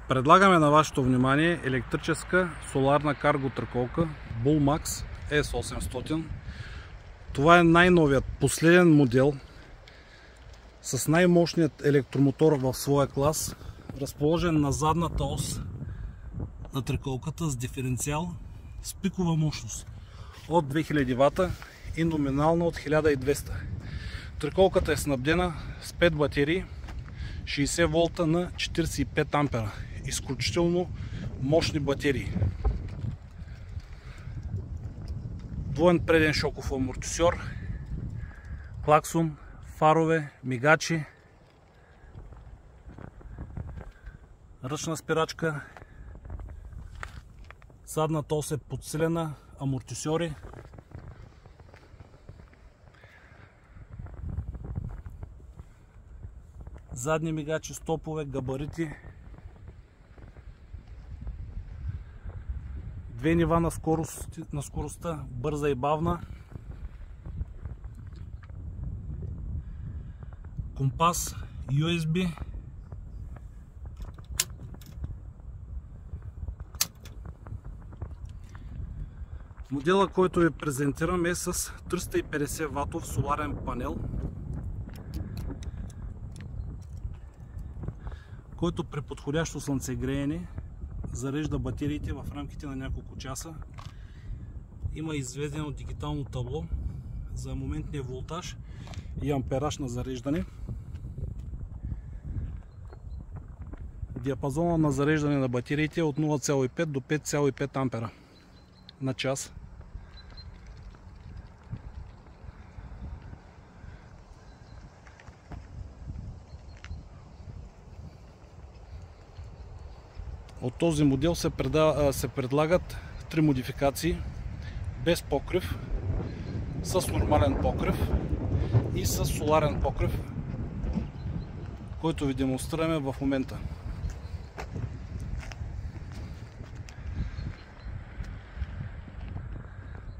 Предлагаме на вашето внимание електрическа соларна карго траколка Bulmax S800. Това е най-новият, последен модел с най-мощният електромотор в своя клас, разположен на задната ос на траколката с диференциал с пикова мощност от 2000 вата и номинална от 1200. Траколката е снабдена с 5 батерии 60 волта на 45 ампера. Изключително мощни батерии. Двоен преден шоков амортисьор, клаксон, фарове, мигачи, ръчна спирачка, задната ос е подсилена, амортисьори, задни мигачи, стопове, габарити, две нива на скоростта, бърза и бавна, компас, USB, модела, който ви презентирам, е с 350 ватов соларен панел, който при подходящо слънцегреене зарежда батериите в рамките на няколко часа. Има изведено дигитално табло за моментния волтаж и ампераж на зареждане. Диапазона на зареждане на батериите е от 0,5 до 5,5 ампера на час. От този модел се предлагат 3 модификации: без покрив, с нормален покрив и с соларен покрив, който ви демонстрираме в момента.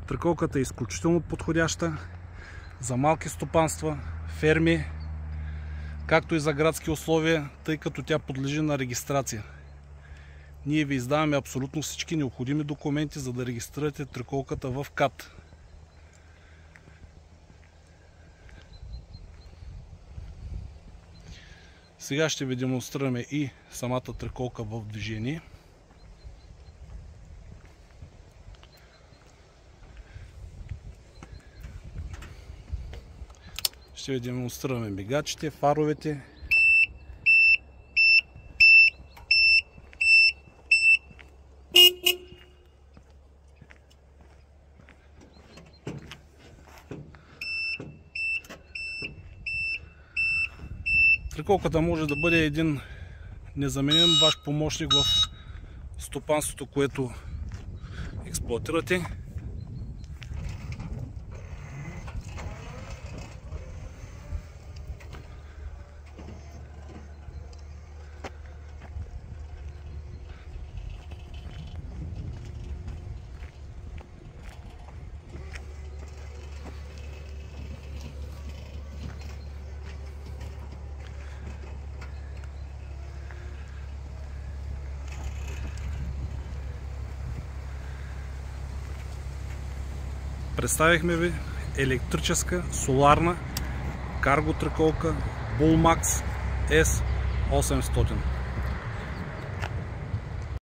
Траколката е изключително подходяща за малки стопанства, ферми, както и за градски условия, тъй като тя подлежи на регистрация. Ние ви издаваме абсолютно всички необходими документи, за да регистрирате траколката в КАТ. Сега ще ви демонстрираме и самата траколка в движение. Ще ви демонстрираме мигачите, фаровете. Траколката може да бъде един незаменим ваш помощник в стопанството, което експлоатирате. Представихме ви електрическа соларна карго траколка Bulmax S800.